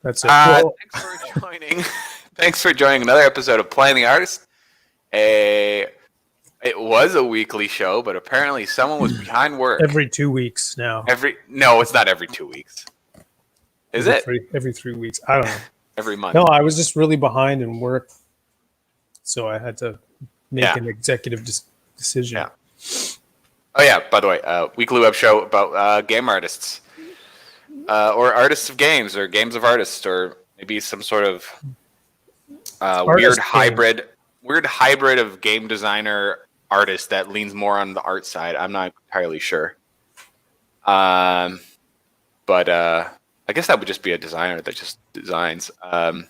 That's it. Well, Thanks for joining. Thanks for joining another episode of Playing the Artist. It was a weekly show, but apparently someone was behind work. every 2 weeks now. No, it's not every 2 weeks. Is it? Every 3 weeks. I don't know. Every month. No, I was just really behind in work, so I had to make an executive decision. Yeah. Oh yeah. By the way, weekly web show about game artists, or artists of games, or games of artists, or maybe some sort of weird hybrid of game designer artist that leans more on the art side. I'm not entirely sure. But I guess that would just be a designer that just designs. But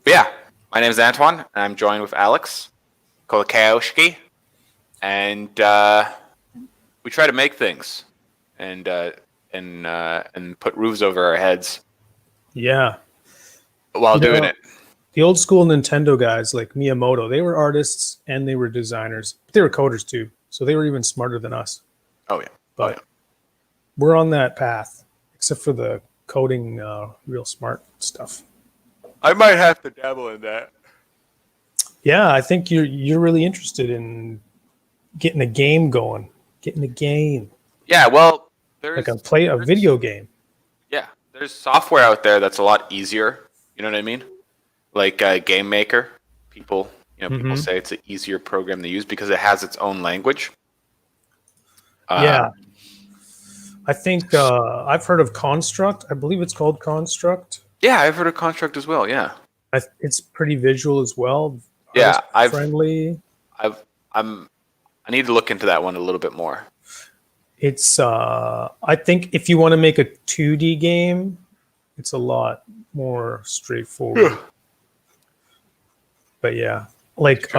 yeah, my name is Antoine, and I'm joined with Alex Kolakowski, and we try to make things and put roofs over our heads. Yeah. While doing it. The old school Nintendo guys like Miyamoto, they were artists and they were designers, but they were coders too. So they were even smarter than us. Oh yeah. But we're on that path, except for the coding real smart stuff. I might have to dabble in that. Yeah, I think you're really interested in getting a game going. Getting a game. Yeah, well, there's a video game. Yeah, there's software out there that's a lot easier. You know what I mean? Like Game Maker. People say it's an easier program to use because it has its own language. Yeah. I think I've heard of Construct. I believe it's called Construct. Yeah, I've heard of Construct as well. Yeah, it's pretty visual as well. Yeah, friendly. I need to look into that one a little bit more. It's I think if you want to make a 2D game, it's a lot more straightforward. But yeah, like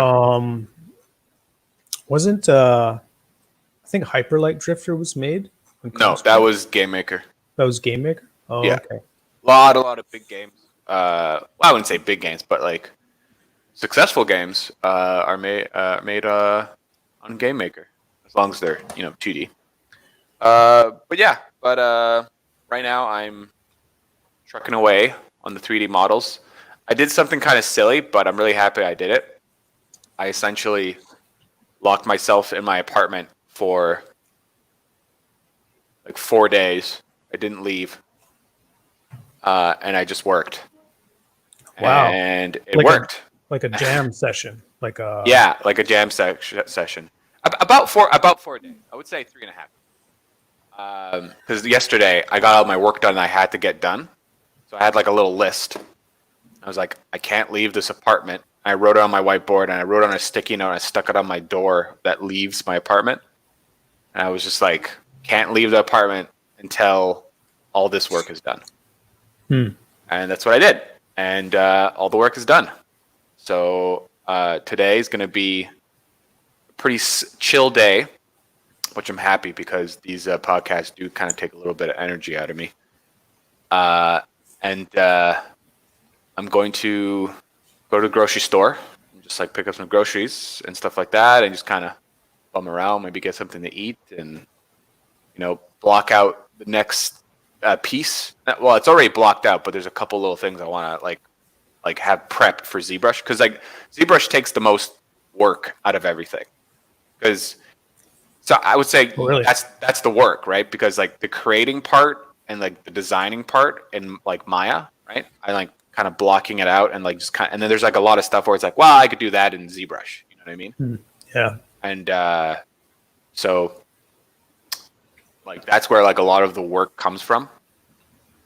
wasn't I think Hyperlight Drifter was made? No, that was Game Maker. That was Game Maker? Oh, yeah. Okay. A lot of big games. Well, I wouldn't say big games, but like successful games are made on Game Maker, as long as they're 2D. But right now I'm trucking away on the 3D models. I did something kind of silly, but I'm really happy I did it. I essentially locked myself in my apartment for like 4 days. I didn't leave, and I just worked. Wow! And it worked. Like a jam session, like a jam session. About 4 days. I would say 3.5. Because yesterday I got all my work done that I had to get done, so I had like a little list. I was like, I can't leave this apartment. I wrote it on my whiteboard and I wrote on a sticky note and I stuck it on my door that leaves my apartment. And I was just like, can't leave the apartment until all this work is done. And that's what I did. And all the work is done. So today is going to be a pretty chill day, which I'm happy because these podcasts do kind of take a little bit of energy out of me. And I'm going to go to the grocery store and just like pick up some groceries and stuff like that and just kind of bum around, maybe get something to eat and, block out the next piece. Well, it's already blocked out, but there's a couple little things I want to like have prepped for Zbrush because like Zbrush takes the most work out of everything. Because so I would say that's the work, right? Because like the creating part and like the designing part in like Maya, right? I like kind of blocking it out and like just and then there's like a lot of stuff where it's like, well, I could do that in Zbrush. You know what I mean? Yeah. And so like that's where like a lot of the work comes from.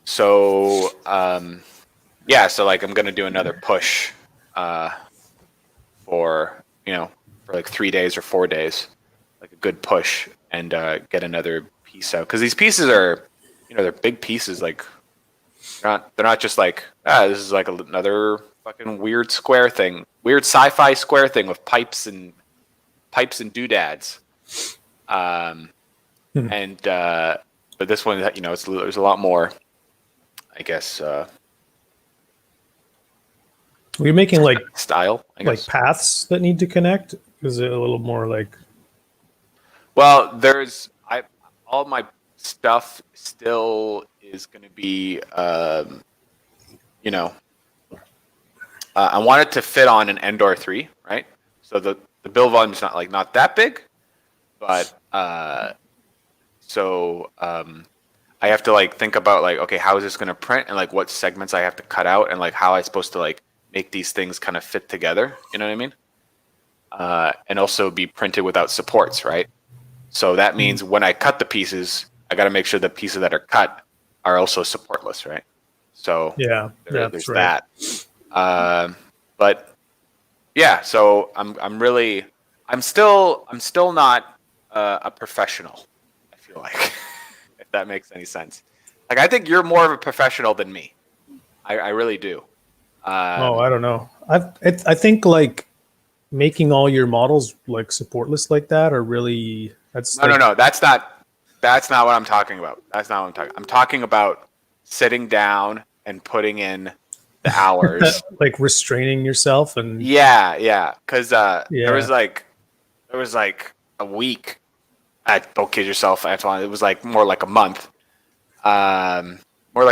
So so like I'm gonna do another push for like 3 days or 4 days, like a good push and get another piece out because these pieces are they're big pieces. Like they're not just like this is like another fucking weird square thing, weird sci-fi square thing with pipes and doodads. And but this one, there's a lot more, I guess. We're making like style, I guess. Like paths that need to connect. Is it a little more like? Well, all my stuff still is going to be you know, I want it to fit on an Endor 3, right? So the build volume is not that big, but I have to like think about like, okay, how is this going to print, and like what segments I have to cut out, and like how I'm supposed to like make these things kind of fit together. You know what I mean? And also be printed without supports, right? So that means when I cut the pieces, I got to make sure the pieces that are cut are also supportless, right? So there's right. That. But yeah, so I'm still not a professional. I feel like, if that makes any sense. Like I think you're more of a professional than me. I really do. I don't know. I think like making all your models like supportless like that are really no. That's not what I'm talking about. That's not what I'm talking. I'm talking about sitting down and putting in the hours, like restraining yourself and because there was like a week. Don't kid yourself, Antoine. It was like more like a month. Am I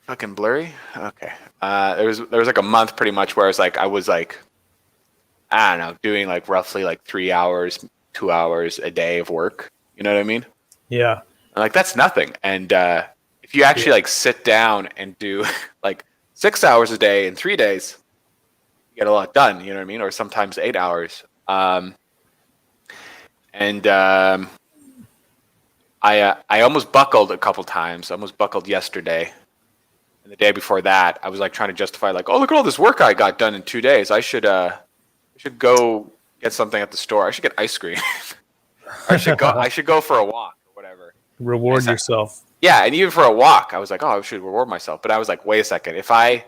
fucking blurry? Okay. There was like a month pretty much where I was like, I don't know, doing like roughly like 3 hours, 2 hours a day of work. You know what I mean? Yeah. And like that's nothing. And if you actually like sit down and do like 6 hours a day in 3 days, you get a lot done. You know what I mean? Or sometimes 8 hours. I almost buckled a couple times. I almost buckled yesterday. And the day before that, I was like trying to justify like, oh, look at all this work I got done in 2 days. I should go get something at the store. I should get ice cream. I should go for a walk or whatever. Reward yourself. Yeah, and even for a walk, I was like, oh, I should reward myself. But I was like, wait a second. If I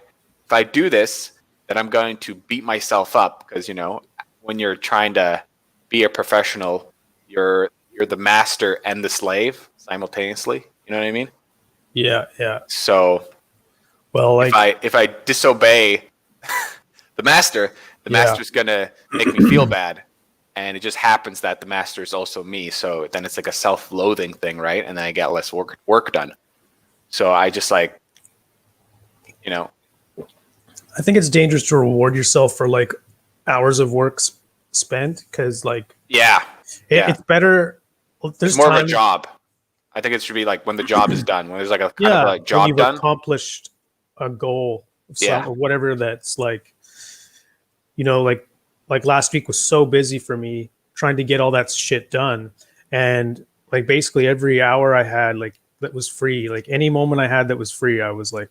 do this, then I'm going to beat myself up because, you know, when you're trying to be a professional, you're the master and the slave simultaneously. You know what I mean? Yeah, yeah. So, well, like if I disobey the master's gonna make me feel bad, and it just happens that the master is also me. So then it's like a self-loathing thing, right? And then I get less work done. So I just like, you know, I think it's dangerous to reward yourself for like hours of work spent because like it's better. There's more of a job. I think it should be like when the job is done, when there's like a kind of like job you've done, accomplished a goal or whatever. That's like, you know, like last week was so busy for me trying to get all that shit done, and like basically every hour I had like that was free, like any moment I had that was free, I was like,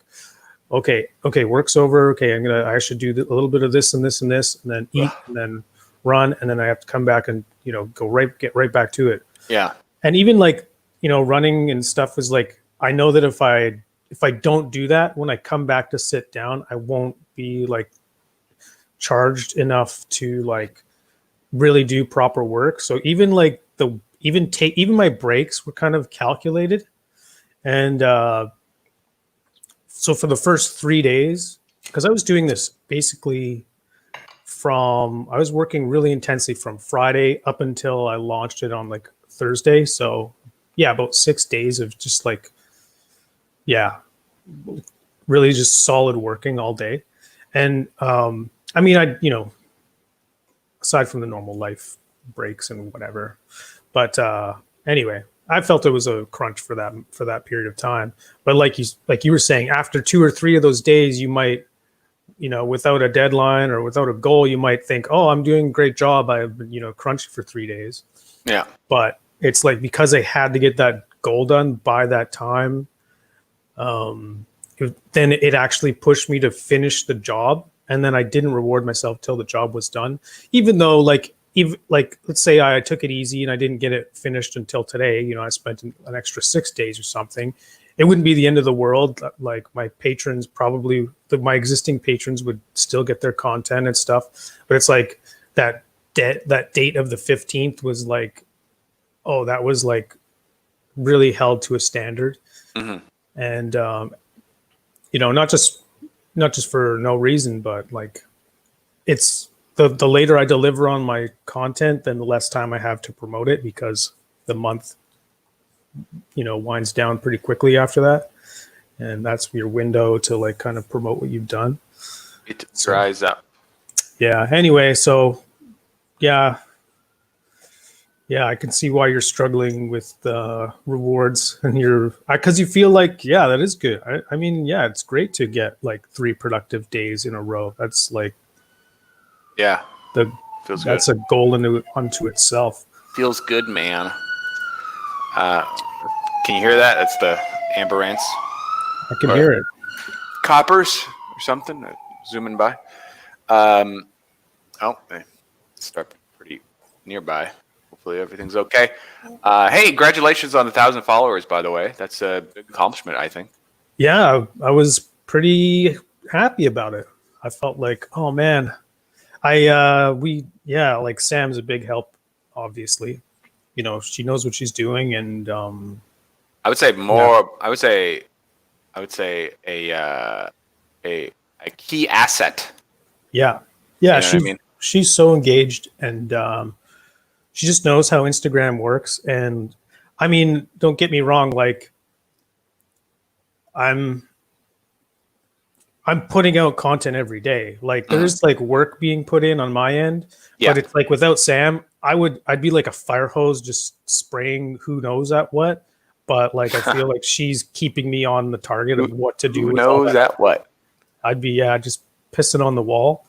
okay, work's over. Okay, I should do a little bit of this and this and this, and then eat and then run, and then I have to come back and, you know, get right back to it. Yeah. And even like, you know, running and stuff was like, I know that if I don't do that, when I come back to sit down, I won't be like charged enough to like really do proper work. So even like even my breaks were kind of calculated. And so for the first 3 days, because I was doing this basically I was working really intensely from Friday up until I launched it on like Thursday. So yeah, about 6 days of just like, really just solid working all day. And I mean, you know, aside from the normal life breaks and whatever, but anyway, I felt it was a crunch for that period of time. But like you were saying, after 2 or 3 of those days, you might, you know, without a deadline or without a goal, you might think, oh, I'm doing a great job. I've been, you know, crunching for 3 days. Yeah. But it's like, because I had to get that goal done by that time, then it actually pushed me to finish the job. And then I didn't reward myself till the job was done, even though like let's say I took it easy and I didn't get it finished until today. You know, I spent an extra 6 days or something. It wouldn't be the end of the world. Like my patrons my existing patrons would still get their content and stuff. But it's like that date of the 15th was like, oh, that was like really held to a standard. Mm-hmm. And you know, not just for no reason, but like it's the later I deliver on my content, then the less time I have to promote it, because the month, you know, winds down pretty quickly after that. and that's your window to like kind of promote what you've done. It dries up. Yeah. Anyway, so yeah, I can see why you're struggling with the rewards, and because you feel like, yeah, that is good. I mean, yeah, it's great to get like 3 productive days in a row. That's like, Yeah, feels that's good. A goal unto itself. Feels good, man. Can you hear that? That's the amber ants. I can hear it. Coppers or something zooming by. They start pretty nearby. Hopefully everything's okay. Hey, congratulations on the 1,000 followers, by the way. That's a big accomplishment, I think. Yeah, I was pretty happy about it. I felt like, oh man, like Sam's a big help, obviously. You know, she knows what she's doing, and I would say more. Yeah. I would say a key asset. Yeah, she's so engaged, and she just knows how Instagram works. And I mean, don't get me wrong, like I'm putting out content every day. Like there's like work being put in on my end, but it's like without Sam, I'd be like a fire hose just spraying who knows at what. But like I feel like she's keeping me on the target of what to do. Who knows at what? I'd be just pissing on the wall,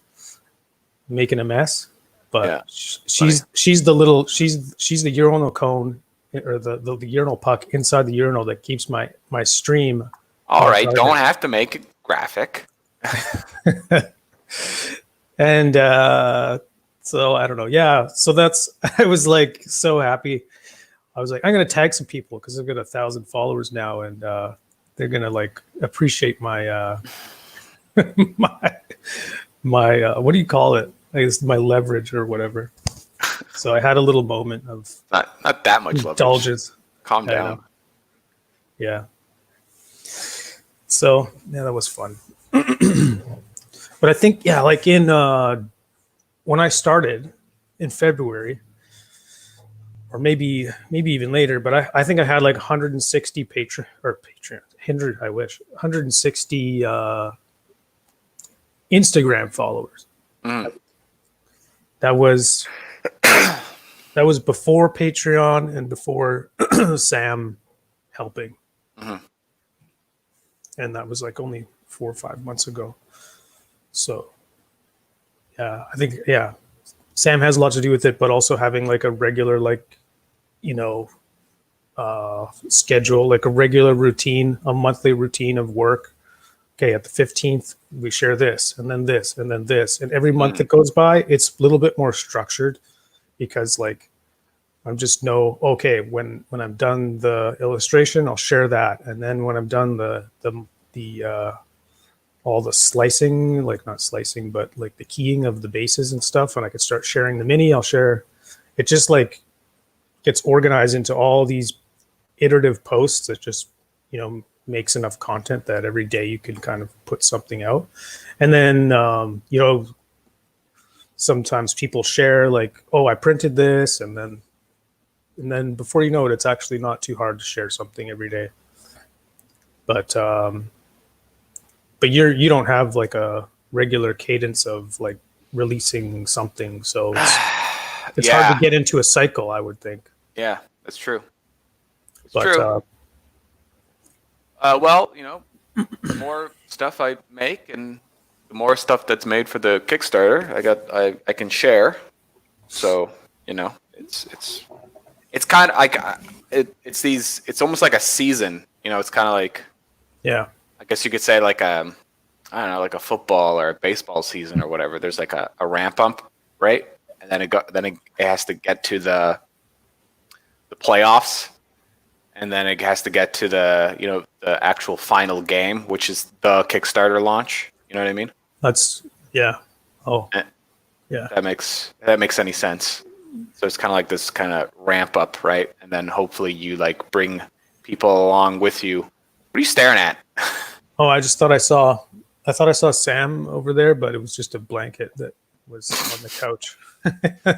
making a mess. But she's the urinal cone, or the urinal puck inside the urinal that keeps my stream. All right, don't have to make it graphic. And so I don't know. Yeah, so I was like so happy. I was like, I'm gonna tag some people because I've got 1,000 followers now, and they're gonna like appreciate my my what do you call it? I guess my leverage or whatever. So I had a little moment of not that much indulgence. Leverage. Calm down. Yeah. So yeah, that was fun. But I think like in when I started in February, or maybe even later, but I think I had like 160 Patreon. 160 Instagram followers. That was before Patreon and before Sam helping. And that was like only 4 or 5 months ago. So yeah, I think Sam has a lot to do with it, but also having like a regular schedule, like a regular routine, a monthly routine of work. Okay, at the 15th, we share this, and then this, and then this. And every month that goes by, it's a little bit more structured because like I'm just okay, when I'm done the illustration, I'll share that. And then when I'm done the all the slicing, like not slicing, but like the keying of the bases and stuff, and I can start sharing the mini, I'll share. It just like gets organized into all these iterative posts that just, makes enough content that every day you can kind of put something out. And then, sometimes people share like, oh, I printed this. And then before you know it, it's actually not too hard to share something every day. But you don't have like a regular cadence of like releasing something. So it's hard to get into a cycle, I would think. Yeah, that's true. It's true. Well, the more stuff I make and the more stuff that's made for the Kickstarter, I can share. So, it's kind of like it's almost like a season. It's kind of like, I guess you could say like I don't know, like a football or a baseball season or whatever. There's like a ramp up, right? And then it has to get to the playoffs. And then it has to get to the actual final game, which is the Kickstarter launch. You know what I mean? That's Oh, yeah. That makes any sense. So it's kind of like this kind of ramp up, right? And then hopefully you like bring people along with you. What are you staring at? Oh, I thought I saw Sam over there, but it was just a blanket that was on the couch.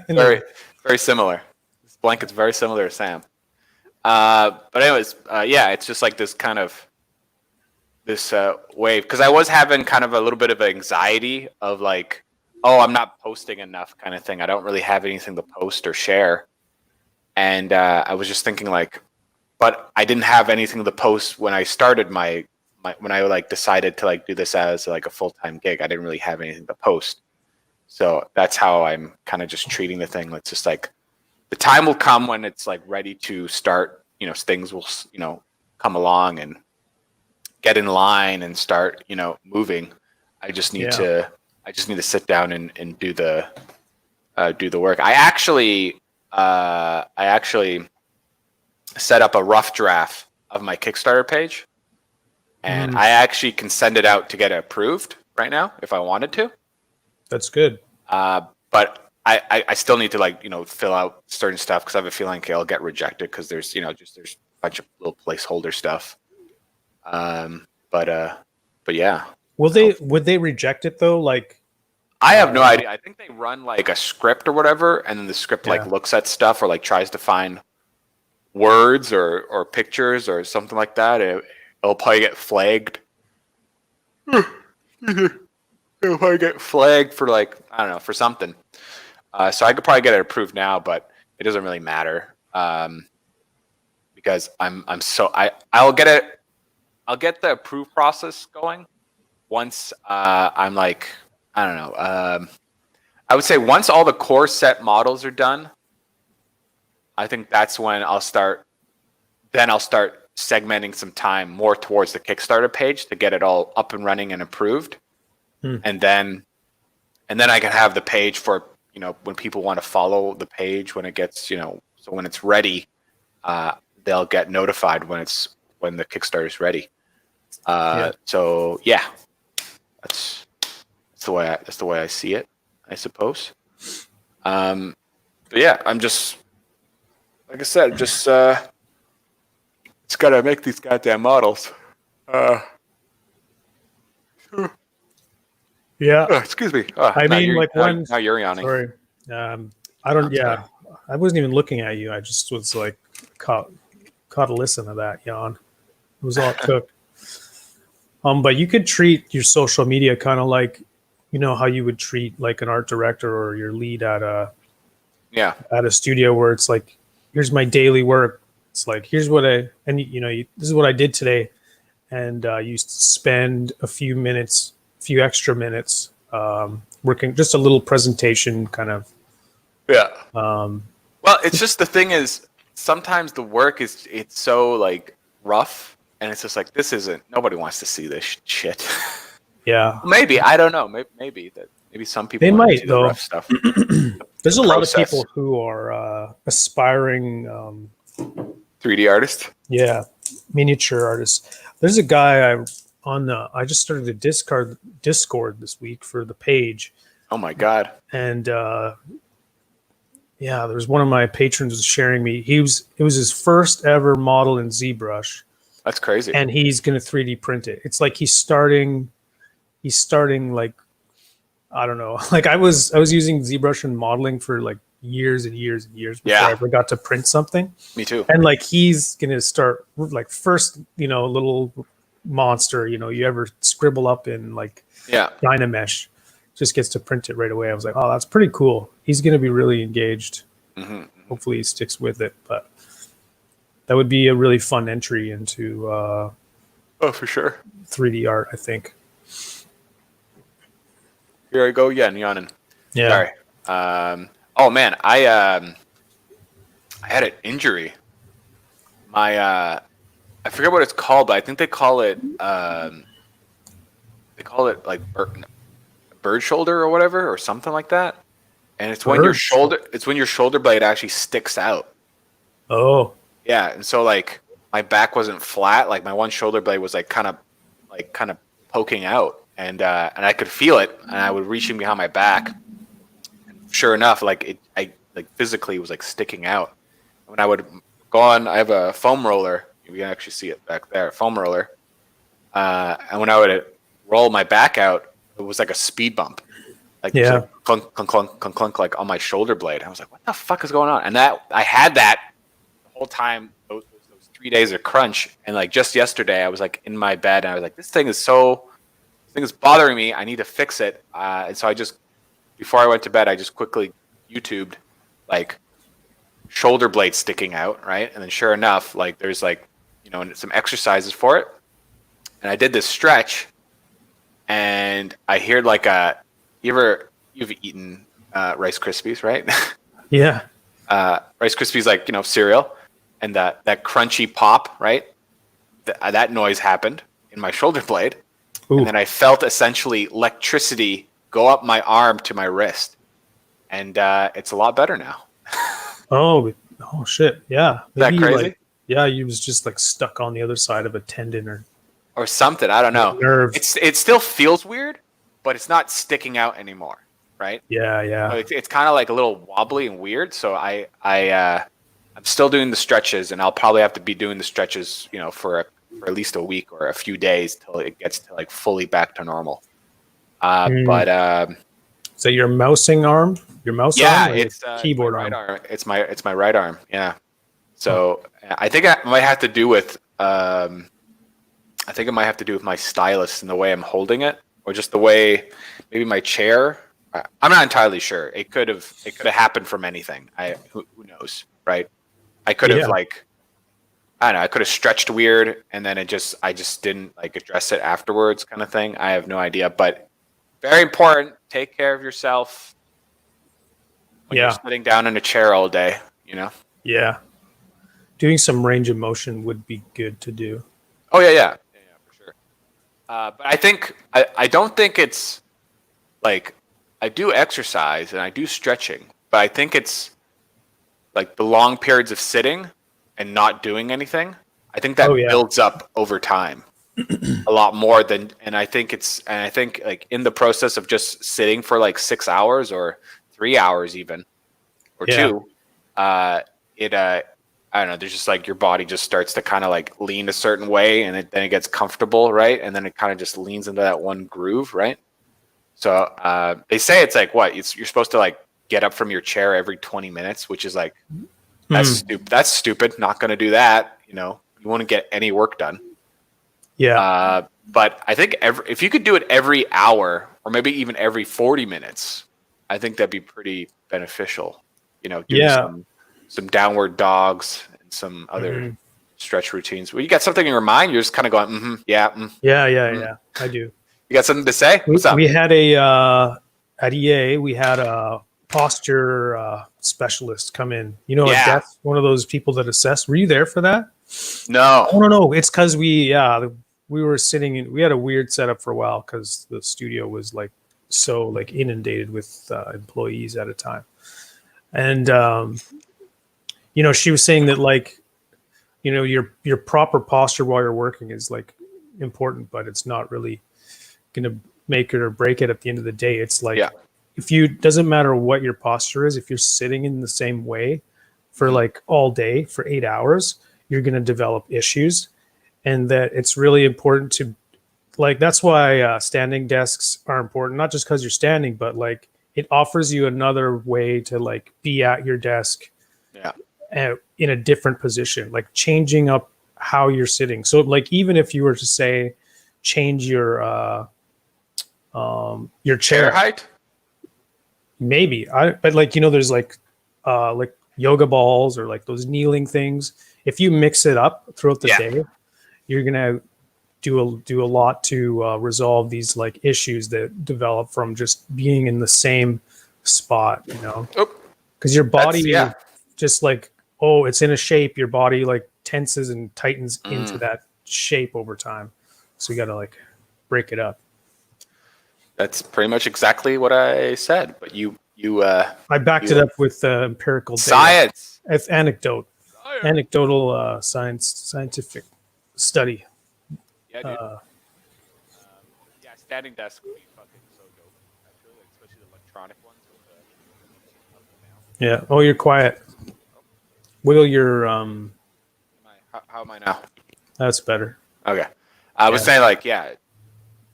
Very, very similar. This blanket's very similar to Sam. But anyways, it's just like this kind of wave, because I was having kind of a little bit of anxiety of like, oh, I'm not posting enough kind of thing. I don't really have anything to post or share. And I was just thinking like, but I didn't have anything to post when I started my when I like decided to like do this as like a full-time gig. I didn't really have anything to post. So that's how I'm kind of just treating the thing. It's just like the time will come when it's like ready to start, you know, things will, you know, come along and get in line and start, you know, moving. I just need to sit down and do the work. I actually set up a rough draft of my Kickstarter page, and I actually can send it out to get it approved right now if I wanted to. That's good. But I still need to like, you know, fill out certain stuff because I have a feeling I'll get rejected because there's, you know, there's a bunch of little placeholder stuff. But yeah. Would they reject it though? Like, I have no idea. I think they run like a script or whatever, and then the script like looks at stuff or like tries to find words or pictures or something like that. It'll probably get flagged. It'll probably get flagged for like, I don't know, for something. So I could probably get it approved now, but it doesn't really matter because I'll get it. I'll get the approve process going once I'm like, I don't know. I would say once all the core set models are done, I think that's when I'll start. Then I'll start segmenting some time more towards the Kickstarter page to get it all up and running and approved, and then I can have the page for, you know, when people want to follow the page when it gets, you know, so when it's ready, they'll get notified when the Kickstarter is ready. So yeah, that's the way I see it, I suppose. But yeah, I'm just, like I said, just it's gotta make these goddamn models. Yeah. Excuse me. I mean, like one. Now you're yawning. Sorry. I don't. Yeah. I wasn't even looking at you. I just was like caught a listen to that yawn. It was all it took. But you could treat your social media kind of like, you know, how you would treat like an art director or your lead at a studio where it's like, here's my daily work. It's like, here's what this is what I did today. And you spend a few extra minutes working, just a little presentation kind of. Yeah. Well, it's just, the thing is, sometimes the work it's so like rough, and it's just like, nobody wants to see this shit. Yeah. Maybe, I don't know. Maybe some people might see though. the rough stuff. There's a lot of people who are aspiring 3D artists. Yeah, miniature artists. There's a guy I just started a Discord this week for the page. Oh my god. And there's one of my patrons was sharing me. It was his first ever model in Zbrush. That's crazy. And he's going to 3D print it. It's like he's starting like, I don't know. Like I was using ZBrush and modeling for like years and years and years before I ever got to print something. Me too. And like he's going to start like first, you know, little monster, you know, you ever scribble up in like Dynamesh, just gets to print it right away. I was like, oh, that's pretty cool. He's going to be really engaged. Mm-hmm. Hopefully he sticks with it, but that would be a really fun entry into for sure 3D art, I think. Here I go again, yawning. Yeah. Sorry. Oh man, I had an injury. I forget what it's called, but I think they call it like bird shoulder or whatever, or something like that. And it's when your shoulder blade actually sticks out. Oh. Yeah, and so like my back wasn't flat, like my one shoulder blade was like kind of poking out, and I could feel it, and I would reach in behind my back. Sure enough, like I physically was like sticking out. When I would go on, I have a foam roller. You can actually see it back there, foam roller. And when I would roll my back out, it was like a speed bump, like clunk, clunk, clunk, clunk, clunk, like on my shoulder blade. I was like, "What the fuck is going on?" And that I had that the whole time. Those 3 days of crunch, and like just yesterday, I was like in my bed, and I was like, this thing is bothering me. I need to fix it. And so before I went to bed, I just quickly YouTubed like shoulder blades sticking out, right? And then sure enough, like there's like, some exercises for it. And I did this stretch, and I hear like you've eaten Rice Krispies, right? Yeah. Rice Krispies, like, cereal, and that crunchy pop, right? That noise happened in my shoulder blade. Ooh. And then I felt essentially electricity go up my arm to my wrist. And it's a lot better now. Oh shit. Yeah. Is that crazy? Like, yeah, you was just like stuck on the other side of a tendon or something. I don't know. Nerve. It still feels weird, but it's not sticking out anymore, right? Yeah. So it's kind of like a little wobbly and weird. So I'm still doing the stretches, and I'll probably have to be doing the stretches, for at least a week or a few days till it gets to like fully back to normal. But so your mousing arm, arm, it's keyboard my right arm. arm. It's my right arm. Yeah. So I think it might have to do with my stylus and the way I'm holding it, or just the way maybe my chair. I'm not entirely sure. It could have happened from anything. Who knows, right? I could have I don't know. I could have stretched weird, and then I just didn't like address it afterwards, kind of thing. I have no idea, but very important. Take care of yourself when you're sitting down in a chair all day. Yeah. Doing some range of motion would be good to do. Oh yeah, for sure. But I don't think it's like, I do exercise and I do stretching, but I think it's like the long periods of sitting and not doing anything. I think that builds up over time a lot more than, and I think like in the process of just sitting for like 6 hours or 3 hours even, or 2, I don't know, there's just like your body just starts to kind of like lean a certain way, and then it gets comfortable, right? And then it kind of just leans into that one groove, right? So they say it's like you're supposed to like get up from your chair every 20 minutes, which is like, that's stupid. Not going to do that. You won't get any work done. Yeah. But I think if you could do it every hour, or maybe even every 40 minutes, I think that'd be pretty beneficial. Do some downward dogs and some other stretch routines. Well, you got something in your mind, you're just kind of going, yeah. Yeah. I do. You got something to say? What's up? We had at EA, we had a posture specialist come in. One of those people that assess. Were you there for that? No. Oh, no. It's because we were sitting in. We had a weird setup for a while because the studio was like so like inundated with employees at a time, and she was saying that like, your proper posture while you're working is like important, but it's not really going to make it or break it at the end of the day. It's like, doesn't matter what your posture is, if you're sitting in the same way for like all day for 8 hours, you're going to develop issues. And that it's really important to like, that's why standing desks are important, not just because you're standing, but like it offers you another way to like be at your desk in a different position, like changing up how you're sitting. So like, even if you were to say, change your chair height, maybe but like, there's like yoga balls or like those kneeling things. If you mix it up throughout the day, you're going to do a lot to resolve these like issues that develop from just being in the same spot, because your body just like, it's in a shape, your body like tenses and tightens into that shape over time. So you got to like break it up. That's pretty much exactly what I said, but I backed it up with empirical data. Science. It's anecdotal scientific study. Yeah, dude. Standing desk would be fucking so dope, actually, especially the electronic ones with the up and down. Yeah. Oh, you're quiet. Wiggle your How am I now? That's better. Okay. I was saying like, a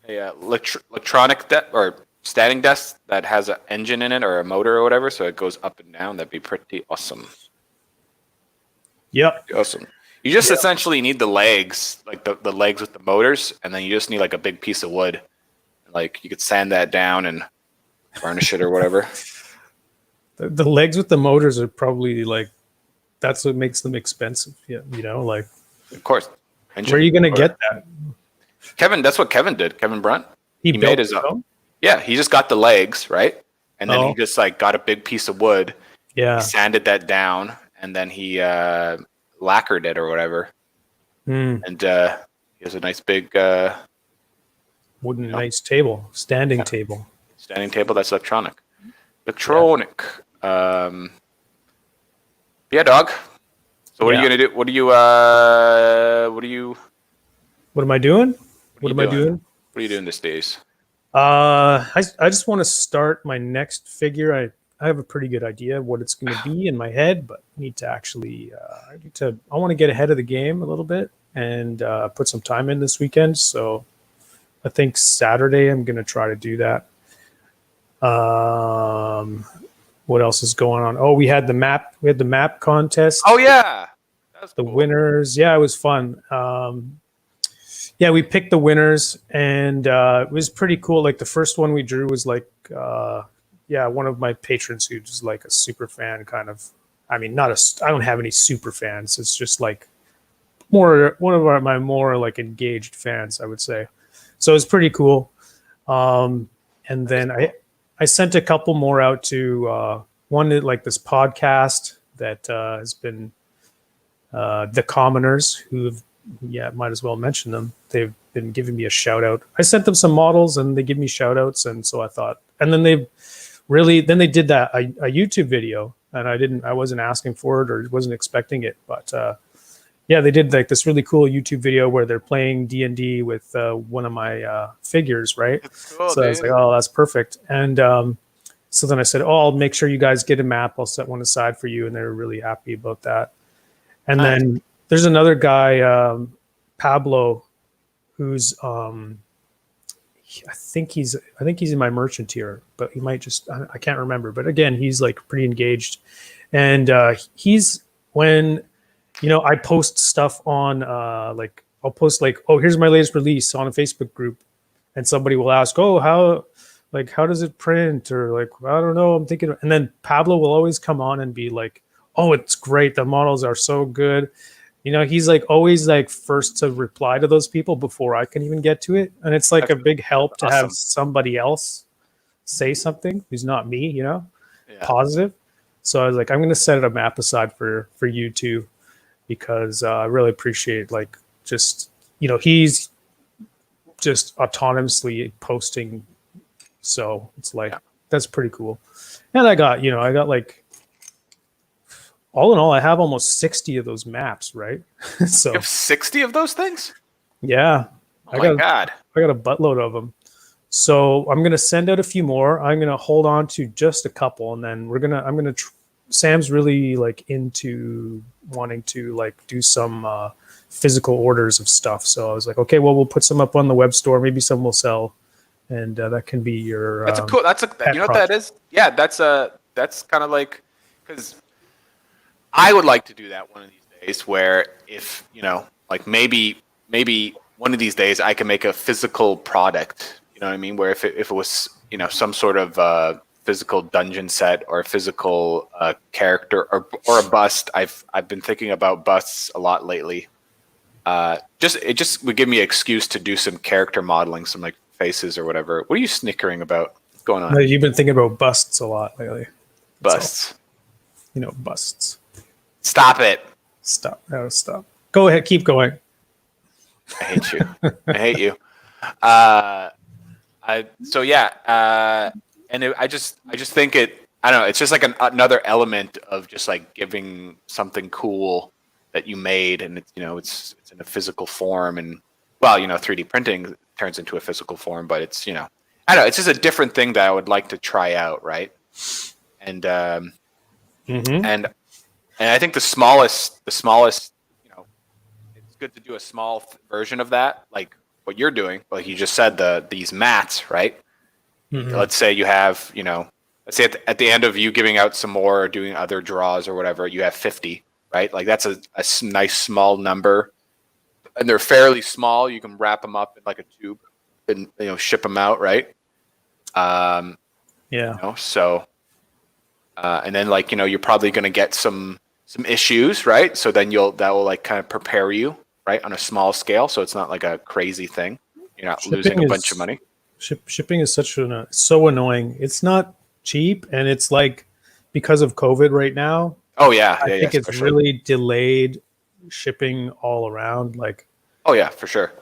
electronic or standing desk that has an engine in it or a motor or whatever, so it goes up and down. That'd be pretty awesome. Yep. Awesome. You just essentially need the legs, like the legs with the motors, and then you just need like a big piece of wood. Like you could sand that down and varnish it or whatever. The legs with the motors are probably like that's what makes them expensive. Yeah, like Of course. where are you gonna get that? Kevin, that's what Kevin did. Kevin Brunt. He made his own. Yeah, he just got the legs, right? And then he just like got a big piece of wood. Yeah. He sanded that down, and then he lacquered it or whatever. And he has a nice big wooden nice table, standing table. Standing table that's electronic. Yeah, dog. So what are you gonna do? What am I doing? What am I doing? What are you doing these days? I just want to start my next figure. I have a pretty good idea of what it's going to be in my head, but I need to actually I want to get ahead of the game a little bit and put some time in this weekend. So I think Saturday I'm going to try to do that. What else is going on? Oh, we had the map contest. Oh yeah, that was the cool. Winners. Yeah, it was fun. Yeah, we picked the winners, and it was pretty cool. Like the first one we drew was like, one of my patrons who's like a super fan, kind of. I mean, I don't have any super fans. It's just like one of my more like engaged fans, I would say. So it's pretty cool. And then I sent a couple more out to one that like this podcast that has been the commoners who've. Yeah, might as well mention them. They've been giving me a shout out. I sent them some models and they give me shout outs. And so I thought, and then they did that a YouTube video, and I wasn't asking for it or wasn't expecting it. But they did like this really cool YouTube video where they're playing D&D with one of my figures, right? Cool, so dude. I was like, oh, that's perfect. And so then I said, oh, I'll make sure you guys get a map. I'll set one aside for you. And they were really happy about that. And then there's another guy, Pablo, who's I think he's in my merchant tier, but he might just I can't remember. But again, he's like pretty engaged, and he's when I post stuff on like I'll post like, oh, here's my latest release on a Facebook group, and somebody will ask, oh, how does it print, or like I don't know, I'm thinking, and then Pablo will always come on and be like, oh, it's great, the models are so good. He's like always like first to reply to those people before I can even get to it. And it's like a big help to have somebody else say something who's not me, positive. So I was like, I'm going to set a map aside for you two, because I really appreciate like just, he's just autonomously posting. So it's like, that's pretty cool. And I got like, all in all, I have almost 60 of those maps, right? So you have 60 of those things? Yeah. Oh my God. I got a buttload of them. So I'm going to send out a few more. I'm going to hold on to just a couple, and then Sam's really like into wanting to like do some physical orders of stuff. So I was like, okay, well, we'll put some up on the web store. Maybe some will sell. And that can be your, you know what that is? Yeah. That's kind of like, because I would like to do that one of these days, where if like maybe one of these days I can make a physical product. You know what I mean? Where if it was some sort of physical dungeon set or a physical character or a bust. I've been thinking about busts a lot lately. It just would give me an excuse to do some character modeling, some like faces or whatever. What are you snickering about? What's going on? No, you've been thinking about busts a lot lately. Busts. Busts. Stop it. Stop. No, stop. Go ahead. Keep going. I hate you. I hate you. I just think I don't know. It's just like another element of just like giving something cool that you made, and it's in a physical form, and 3D printing turns into a physical form, but it's I don't know. It's just a different thing that I would like to try out, right? And and I think the smallest, it's good to do a small version of that, like what you're doing, like you just said, these mats, right? Mm-hmm. Let's say you have, let's say at the end of you giving out some more or doing other draws or whatever, you have 50. right? Like that's a nice small number, and they're fairly small. You can wrap them up in like a tube and ship them out, right? So and then like you're probably going to get some issues, right? So then that will like kind of prepare you, right, on a small scale, so it's not like a crazy thing. You're not losing a bunch of money. Shipping is so annoying. It's not cheap, and it's like because of COVID right now. Oh yeah, I think it's really delayed shipping all around. Like, oh yeah, for sure.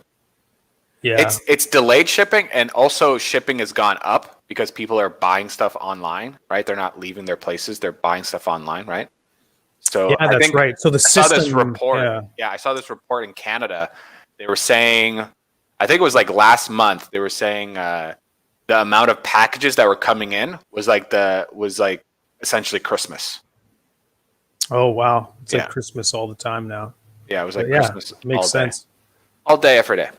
Yeah, it's delayed shipping, and also shipping has gone up because people are buying stuff online, right? They're not leaving their places; they're buying stuff online, right? So yeah, that's right. So the system. I saw this report. Yeah, I saw this report in Canada. They were saying, I think it was like last month. They were saying the amount of packages that were coming in was like essentially Christmas. Oh wow, it's like Christmas all the time now. Yeah, it was like Christmas. Makes sense. All day, every day.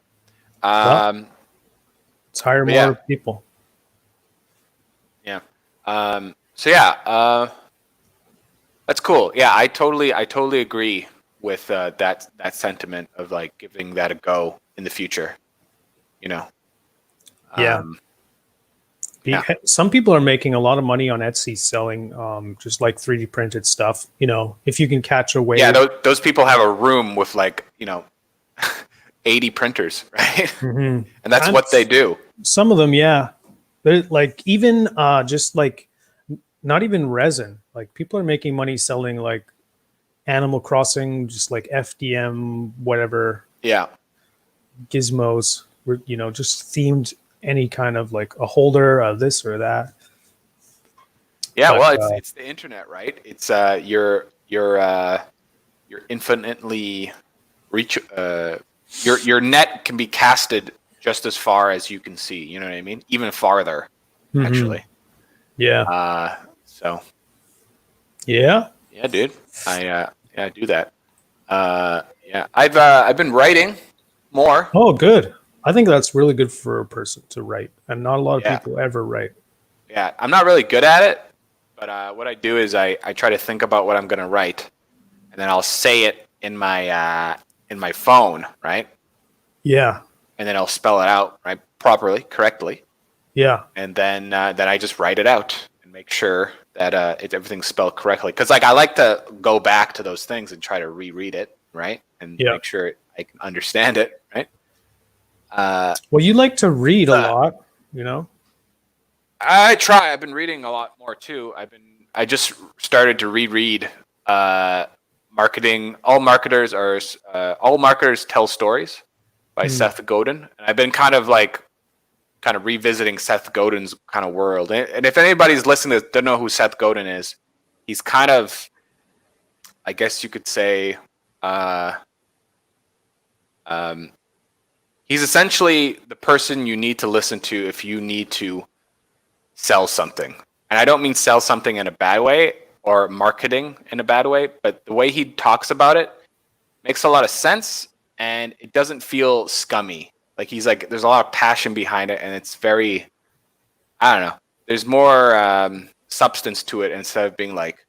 Let's hire more people. Yeah. That's cool. Yeah, I totally agree with that sentiment of like giving that a go in the future. Some people are making a lot of money on Etsy selling just like 3D printed stuff. If you can catch a wave. Yeah, those people have a room with like 80 printers, right? Mm-hmm. And that's what they do. Some of them, yeah. They're like even just like not even resin. Like people are making money selling like Animal Crossing, just like FDM, whatever. Yeah. Gizmos, just themed any kind of like a holder of this or that. Yeah, well, it's the internet, right? It's you're infinitely reach. Your net can be casted just as far as you can see. You know what I mean? Even farther, actually. Yeah. So. Yeah. Yeah, dude. I do that. Yeah, I've been writing more. Oh, good. I think that's really good for a person to write, and not a lot of people ever write. Yeah, I'm not really good at it, but what I do is I try to think about what I'm going to write, and then I'll say it in my phone, right? Yeah. And then I'll spell it out right properly, correctly. Yeah. And then I just write it out and make sure that everything's spelled correctly. Because like I like to go back to those things and try to reread it, right? And make sure I can understand it, right? Well, you like to read a lot, I try. I've been reading a lot more too. I just started to reread marketing. All marketers tell stories by Seth Godin, and I've been kind of revisiting Seth Godin's kind of world. And if anybody's listening that don't know who Seth Godin is, he's kind of, I guess you could say, he's essentially the person you need to listen to if you need to sell something. And I don't mean sell something in a bad way or marketing in a bad way, but the way he talks about it makes a lot of sense, and it doesn't feel scummy. Like he's like, there's a lot of passion behind it, and it's very, I don't know. There's more substance to it instead of being like,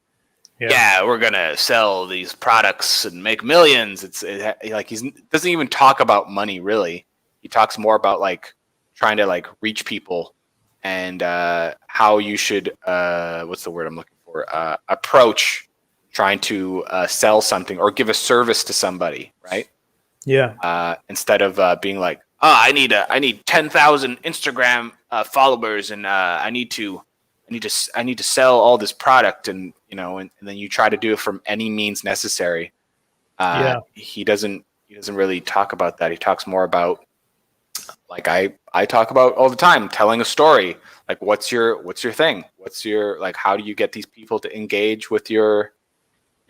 yeah, we're gonna sell these products and make millions. Like he doesn't even talk about money really. He talks more about like trying to like reach people and how you should what's the word I'm looking for? Approach trying to sell something or give a service to somebody, right? Yeah. Instead of being like, oh, I need 10,000 Instagram followers, and I need to sell all this product, and and then you try to do it from any means necessary. He doesn't really talk about that. He talks more about, like I talk about all the time, telling a story. Like what's your thing? What's your, like, how do you get these people to engage with your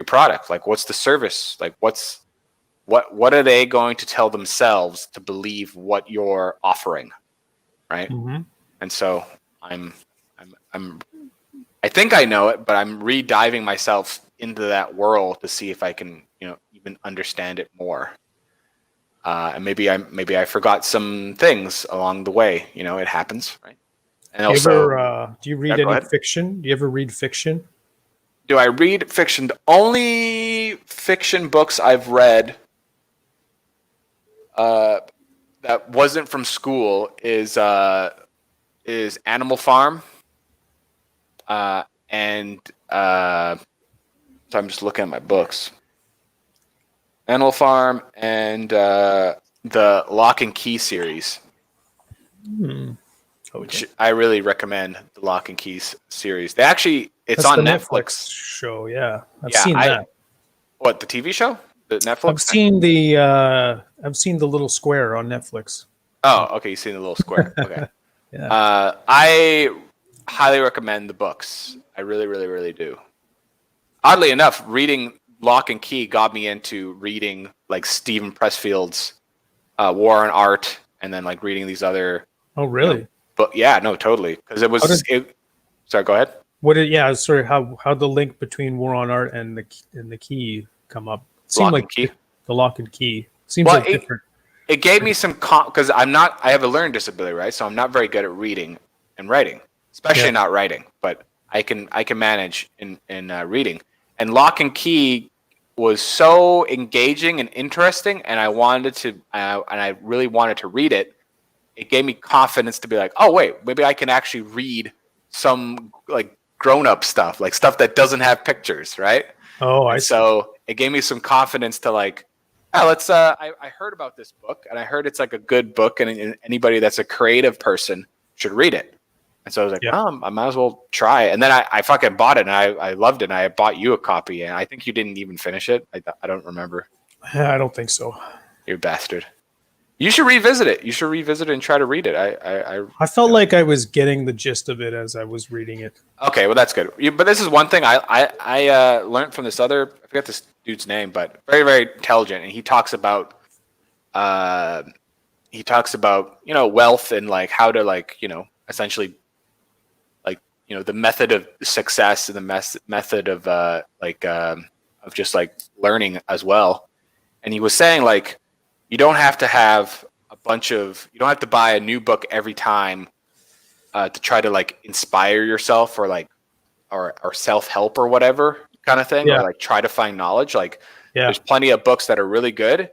product? Like what's the service? Like what are they going to tell themselves to believe what you're offering, right? Mm-hmm. And so I think I know it, but I'm re-diving myself into that world to see if I can, even understand it more. And maybe I forgot some things along the way. It happens, right? And also, do you read any fiction? Do you ever read fiction? Do I read fiction? The only fiction books I've read that wasn't from school is Animal Farm, and so I'm just looking at my books. Animal Farm and the Lock and Key series, which I really recommend. The Lock and Key series. It's on the Netflix show. Yeah, I've seen that. What, the TV show? The Netflix? I've seen the little square on Netflix. Oh, okay. You've seen the little square. Okay. Yeah. I highly recommend the books. I really, really, really do. Oddly enough, reading Lock and Key got me into reading like Stephen Pressfield's War and Art, and then like reading these other. Oh, really? But yeah, no, totally. Because it was. Sorry, go ahead. Sorry. How the link between War on Art and the Key come up? Lock and Key. The Lock and Key seems like different. It gave me some because I have a learning disability, right? So I'm not very good at reading and writing, especially not writing. But I can manage in reading. And Lock and Key was so engaging and interesting, and I really wanted to read it. It gave me confidence to be like, oh wait, maybe I can actually read some like grown-up stuff, like stuff that doesn't have pictures, right? Oh, I see. So it gave me some confidence to like, let's. I heard about this book, and I heard it's like a good book, and anybody that's a creative person should read it. And so I was like, I might as well try. And then I fucking bought it, and I loved it. And I bought you a copy, and I think you didn't even finish it. I don't remember. I don't think so. You bastard. You should revisit it. You should revisit it and try to read it. I felt like I was getting the gist of it as I was reading it. Okay, well that's good. But this is one thing I learned from this other. I forget this dude's name, but very, very intelligent, and he talks about wealth and like how to essentially the method of success and the method of just like learning as well. And he was saying like you don't have to have you don't have to buy a new book every time to try to like inspire yourself or self-help or whatever kind of thing, or like try to find knowledge. Like there's plenty of books that are really good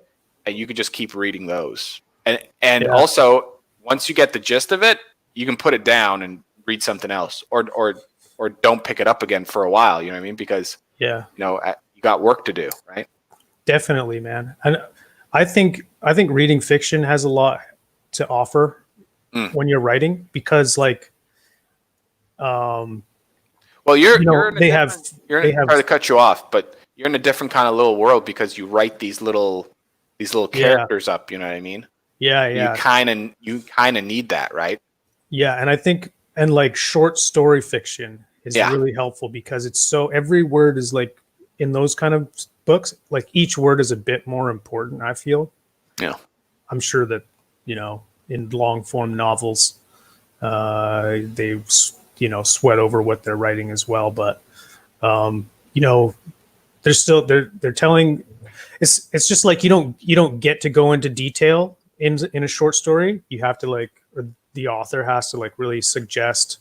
and you could just keep reading those. And also once you get the gist of it, you can put it down and read something else, or don't pick it up again for a while. You know what I mean? Because you got work to do, right? Definitely, man. And I think reading fiction has a lot to offer when you're writing, because like, well, you're probably cut you off, but you're in a different kind of little world because you write these little characters up. You know what I mean? Yeah. You kind of need that, right? Yeah, and I think like short story fiction is really helpful because it's so every word is like in those kind of books, like each word is a bit more important, I feel. Yeah. I'm sure that, in long form novels, they, sweat over what they're writing as well. But, they're still, they're telling, it's just like, you don't get to go into detail in a short story. You have to the author has to really suggest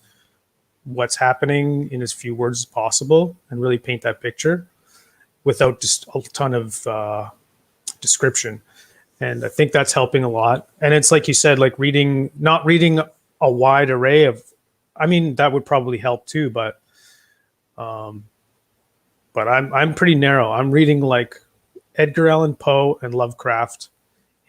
what's happening in as few words as possible and really paint that picture without just a ton of description. And I think that's helping a lot. And it's like you said, like not reading a wide array of, I mean, that would probably help too, but I'm pretty narrow. I'm reading like Edgar Allan Poe and Lovecraft,